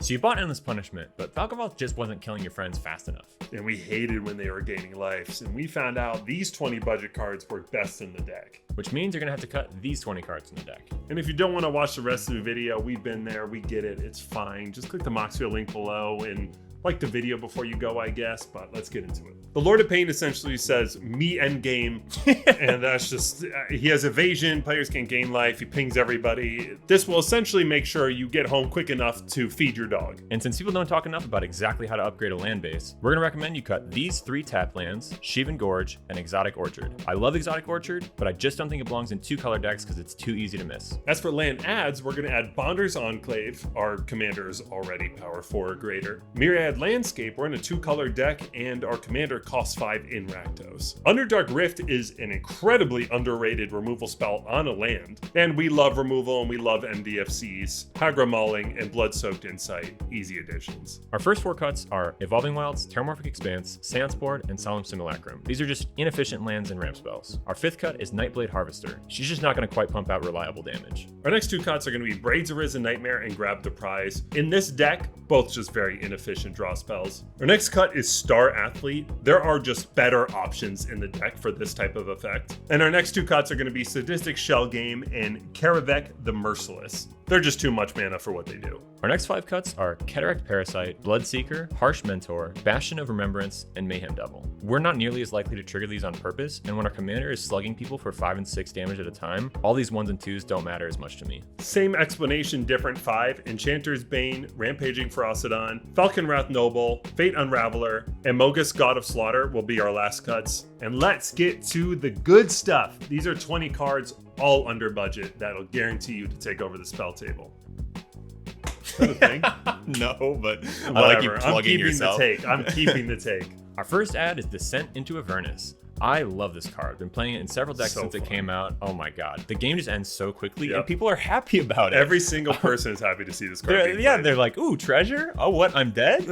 So you bought Endless Punishment, but Valgavoth just wasn't killing your friends fast enough. And we hated when they were gaining lives, and we found out these 20 budget cards work best in the deck. Which means you're gonna have to cut these 20 cards in the deck. And if you don't want to watch the rest of the video, we've been there, we get it, it's fine. Just click the Moxfield link below and like the video before you go, I guess, but let's get into it. The Lord of Pain essentially says, me end game, and that's just, he has evasion, players can gain life, he pings everybody. This will essentially make sure you get home quick enough to feed your dog. And since people don't talk enough about exactly how to upgrade a land base, we're gonna recommend you cut these 3 tap lands, Sheevan Gorge, and Exotic Orchard. I love Exotic Orchard, but I just don't think it belongs in 2-color decks because it's too easy to miss. As for land adds, we're gonna add Bonder's Enclave, our commander is already power 4 or greater. Myriad Landscape, we're in a 2-color deck, and our commander costs 5 in Rakdos. Underdark Rift is an incredibly underrated removal spell on a land, and we love removal and we love MDFCs, Hagra Mauling, and Blood-Soaked Insight, easy additions. Our first 4 cuts are Evolving Wilds, Terramorphic Expanse, Seance Board, and Solemn Simulacrum. These are just inefficient lands and ramp spells. Our 5th cut is Nightblade Harvester. She's just not going to quite pump out reliable damage. Our next 2 cuts are going to be Braids Arisen Nightmare and Grab the Prize. In this deck, both just very inefficient draw spells. Our next cut is Star Athlete. There are just better options in the deck for this type of effect. And our next 2 cuts are going to be Sadistic Shell Game and Karavek the Merciless. They're just too much mana for what they do. Our next 5 cuts are Cataract Parasite, Bloodseeker, Harsh Mentor, Bastion of Remembrance, and Mayhem Devil. We're not nearly as likely to trigger these on purpose, and when our commander is slugging people for 5 and 6 damage at a time, all these 1s and 2s don't matter as much to me. Same explanation, different 5. Enchanter's Bane, Rampaging Ferocidon, Falcon Wrath Noble, Fate Unraveler, and Mogus God of Slaughter will be our last cuts. And let's get to the good stuff. These are 20 cards, all under budget, that'll guarantee you to take over the spell table. Is that a thing? No, but Whatever. I like you plugging I'm keeping yourself. the take. I'm keeping the take. Our first ad is Descent into Avernus. I love this card. Been playing it in several decks since it came out. Oh my god. The game just ends so quickly and people are happy about it. Every single person is happy to see this card being played. They're like, ooh, treasure? Oh, what? I'm dead?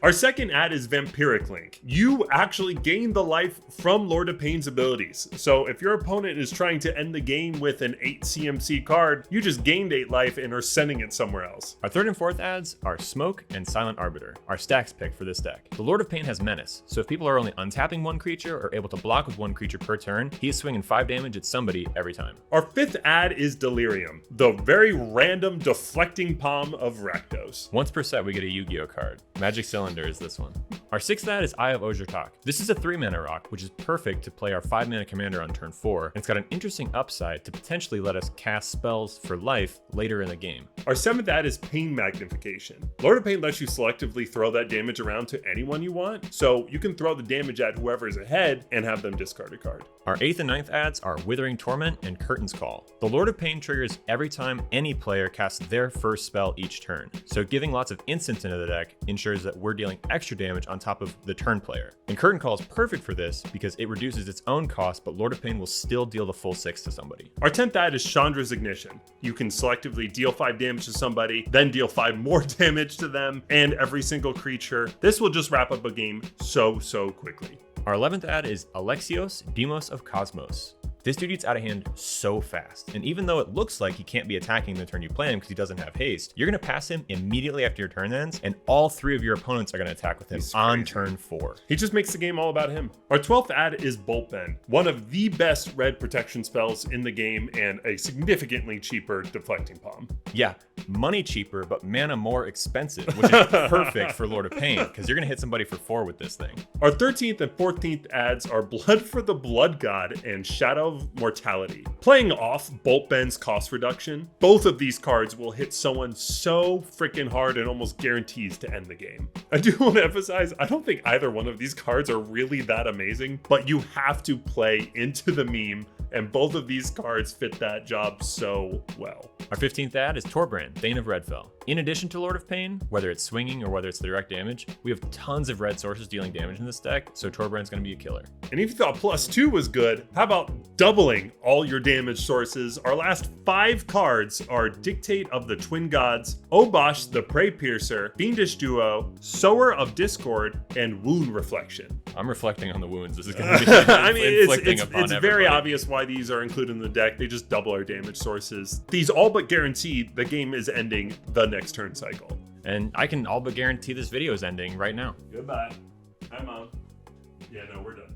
Our second ad is Vampiric Link. You actually gain the life from Lord of Pain's abilities. So if your opponent is trying to end the game with an 8 CMC card, you just gained 8 life and are sending it somewhere else. Our third and fourth ads are Smoke and Silent Arbiter, our stacks pick for this deck. The Lord of Pain has Menace, so if people are only untapping 1 creature or able to block with 1 creature per turn, he is swinging 5 damage at somebody every time. Our 5th ad is Delirium, the very random deflecting palm of Rakdos. Once per set, we get a Yu-Gi-Oh card. Magic Cylinder is this one. Our 6th ad is Eye of Ozurtak. This is a 3-mana rock, which is perfect to play our 5-mana commander on turn 4, and it's got an interesting upside to potentially let us cast spells for life later in the game. Our 7th ad is Pain Magnification. Lord of Pain lets you selectively throw that damage around to anyone you want, so you can throw the damage at whoever is ahead and have them discard a card. Our 8th and 9th ads are Withering Torment and Curtain's Call. The Lord of Pain triggers every time any player casts their first spell each turn, so giving lots of instants into the deck ensures that we're dealing extra damage on top of the turn player. And Curtain Call is perfect for this because it reduces its own cost, but Lord of Pain will still deal the full 6 to somebody. Our 10th ad is Chandra's Ignition. You can selectively deal 5 damage to somebody, then deal 5 more damage to them and every single creature. This will just wrap up a game so quickly. Our 11th ad is Alexios, Demos of Cosmos. This dude gets out of hand so fast, and even though it looks like he can't be attacking the turn you play him because he doesn't have haste, you're going to pass him immediately after your turn ends, and all 3 of your opponents are going to attack with him on turn 4. He just makes the game all about him. Our 12th ad is Bolt Bend, one of the best red protection spells in the game and a significantly cheaper deflecting palm. Yeah, money cheaper, but mana more expensive, which is perfect for Lord of Pain because you're going to hit somebody for 4 with this thing. Our 13th and 14th ads are Blood for the Blood God and Shadow of Mortality. Playing off Bolt Bend's cost reduction, both of these cards will hit someone so freaking hard and almost guarantees to end the game. I do want to emphasize, I don't think either one of these cards are really that amazing, but you have to play into the meme, and both of these cards fit that job so well. Our 15th ad is Torbrand, Thane of Redfell. In addition to Lord of Pain, whether it's swinging or whether it's the direct damage, we have tons of red sources dealing damage in this deck, so Torbrand's going to be a killer. And if you thought +2 was good, how about doubling all your damage sources? Our last 5 cards are Dictate of the Twin Gods, Obosh the Prey Piercer, Fiendish Duo, Sower of Discord, and Wound Reflection. I'm reflecting on the wounds. This is going to be I mean, inflicting upon it's everybody. very obvious why these are included in the deck. They just double our damage sources. These all but guarantee the game is is ending the next turn cycle. And I can all but guarantee this video is ending right now. Goodbye. Hi, Mom. Yeah, no, we're done.